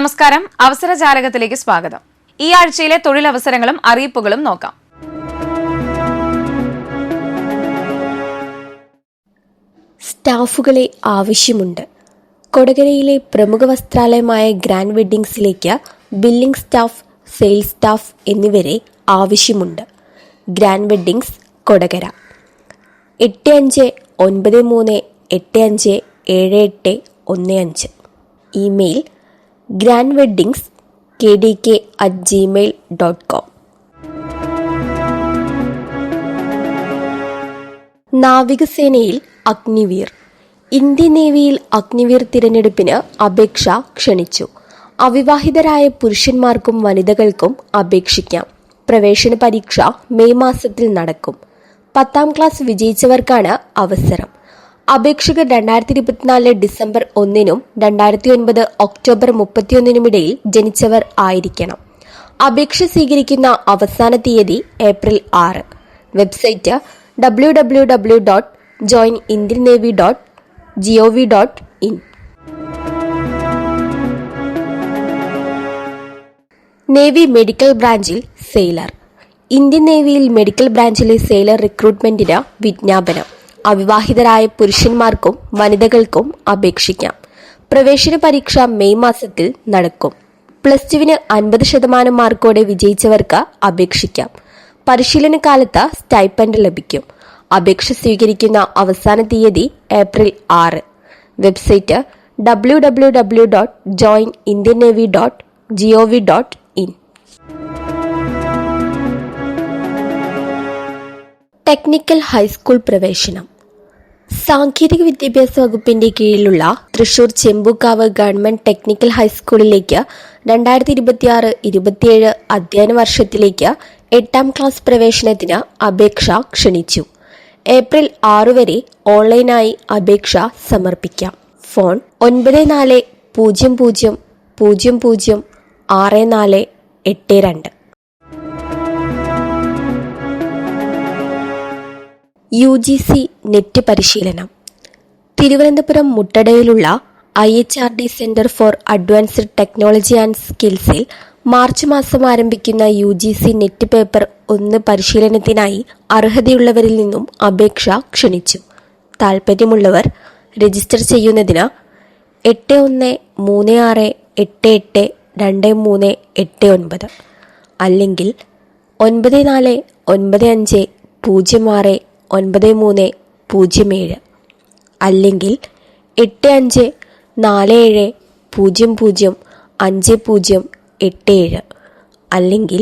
നമസ്കാരം. അവസരജാലകത്തിലേക്ക് സ്വാഗതം. ഈ ആഴ്ചയിലെ തൊഴിലവസരങ്ങളും അറിയിപ്പുകളും നോക്കാം. സ്റ്റാഫുകളെ ആവശ്യമുണ്ട്. കൊടകരയിലെ പ്രമുഖ വസ്ത്രാലയമായ ഗ്രാൻഡ് വെഡ്ഡിങ്സിലേക്ക് ബില്ലിംഗ് സ്റ്റാഫ്, സെയിൽസ് സ്റ്റാഫ് എന്നിവരെ ആവശ്യമുണ്ട്. Grand weddings, Kodakara. 8593857815. Email grandweddings@gmail.com. നാവികസേനയിൽ അഗ്നിവീർ. ഇന്ത്യൻ നേവിയിൽ അഗ്നിവീർ തിരഞ്ഞെടുപ്പിന് അപേക്ഷ ക്ഷണിച്ചു. അവിവാഹിതരായ പുരുഷന്മാർക്കും വനിതകൾക്കും അപേക്ഷിക്കാം. പ്രവേശന പരീക്ഷ മെയ് മാസത്തിൽ നടക്കും. 10ാം ക്ലാസ് വിജയിച്ചവർക്കാണ് അവസരം. അപേക്ഷകർ 2024 ഡിസംബർ 1 2009 ഒക്ടോബർ 31 ഇടയിൽ ജനിച്ചവർ ആയിരിക്കണം. അപേക്ഷ സ്വീകരിക്കുന്ന അവസാന തീയതി April 6. Website www.joinindiannavy.gov.in. Navy medical ബ്രാഞ്ചിൽ സെയിലർ. ഇന്ത്യൻ നേവിയിൽ മെഡിക്കൽ ബ്രാഞ്ചിലെ സെയിലർ റിക്രൂട്ട്മെന്റിന് വിജ്ഞാപനം. അവിവാഹിതരായ പുരുഷന്മാർക്കും വനിതകൾക്കും അപേക്ഷിക്കാം. പ്രവേശന പരീക്ഷ മെയ് മാസത്തിൽ നടക്കും. +2 50% മാർക്കോടെ വിജയിച്ചവർക്ക് അപേക്ഷിക്കാം. പരിശീലന കാലത്ത് സ്റ്റൈപ്പൻഡ് ലഭിക്കും. അപേക്ഷ സ്വീകരിക്കുന്ന അവസാന തീയതി April 6. Website www.joinindiannavy.gov.in. Technical high school പ്രവേശനം. സാങ്കേതിക വിദ്യാഭ്യാസ വകുപ്പിന്റെ കീഴിലുള്ള തൃശൂർ ചെമ്പൂക്കാവ് ഗവൺമെന്റ് ടെക്നിക്കൽ ഹൈസ്കൂളിലേക്ക് 2026-27 അധ്യയന വർഷത്തിലേക്ക് 8ാം ക്ലാസ് പ്രവേശനത്തിന് അപേക്ഷ ക്ഷണിച്ചു. ഏപ്രിൽ 6 വരെ ഓൺലൈനായി അപേക്ഷ സമർപ്പിക്കാം. ഫോൺ 9400006482. UGC നെറ്റ് പരിശീലനം. തിരുവനന്തപുരം മുട്ടടയിലുള്ള IHRD centre for advanced technology and സ്കിൽസിൽ മാർച്ച് മാസം ആരംഭിക്കുന്ന UGC നെറ്റ് പേപ്പർ 1 പരിശീലനത്തിനായി അർഹതയുള്ളവരിൽ നിന്നും അപേക്ഷ ക്ഷണിച്ചു. താൽപ്പര്യമുള്ളവർ രജിസ്റ്റർ ചെയ്യുന്നതിന് 8136882389 അല്ലെങ്കിൽ 9495069307 അല്ലെങ്കിൽ 8547005087 അല്ലെങ്കിൽ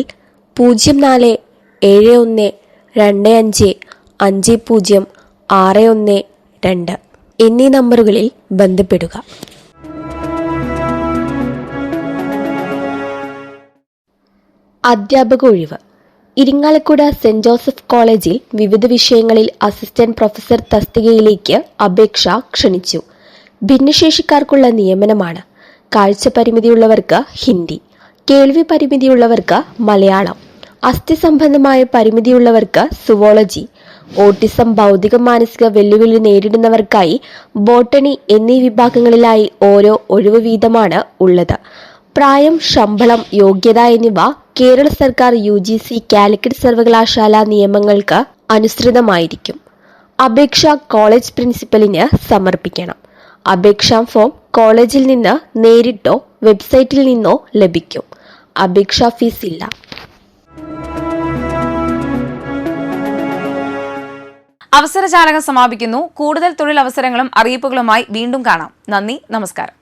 047125506112 എന്നീ നമ്പറുകളിൽ ബന്ധപ്പെടുക. അധ്യാപക ഒഴിവ്. ഇരിങ്ങാലക്കുട സെന്റ് ജോസഫ് കോളേജിൽ വിവിധ വിഷയങ്ങളിൽ അസിസ്റ്റന്റ് പ്രൊഫസർ തസ്തികയിലേക്ക് അപേക്ഷ ക്ഷണിച്ചു. ഭിന്നശേഷിക്കാർക്കുള്ള നിയമനമാണ്. കാഴ്ച പരിമിതിയുള്ളവർക്ക് ഹിന്ദി, കേൾവി പരിമിതിയുള്ളവർക്ക് മലയാളം, അസ്ഥി സംബന്ധമായ പരിമിതിയുള്ളവർക്ക് സുവോളജി, ഓട്ടിസം, ഭൗതിക മാനസിക വെല്ലുവിളി നേരിടുന്നവർക്കായി ബോട്ടണി എന്നീ വിഭാഗങ്ങളിലായി ഓരോ ഒഴിവ് വീതമാണ് ഉള്ളത്. പ്രായം, ശമ്പളം, യോഗ്യത എന്നിവ കേരള സർക്കാർ UGC കാലിക്കറ്റ് സർവകലാശാല നിയമങ്ങൾക്ക് അനുസൃതമായിരിക്കും. അപേക്ഷ കോളേജ് പ്രിൻസിപ്പലിന് സമർപ്പിക്കണം. അപേക്ഷാ ഫോം കോളേജിൽ നിന്ന് നേരിട്ടോ വെബ്സൈറ്റിൽ നിന്നോ ലഭിക്കും. അപേക്ഷാ ഫീസ് ഇല്ല. അവസരജാലകം സമാപിക്കുന്നു. കൂടുതൽ തൊഴിലവസരങ്ങളും അറിയിപ്പുകളുമായി വീണ്ടും കാണാം. നന്ദി, നമസ്കാരം.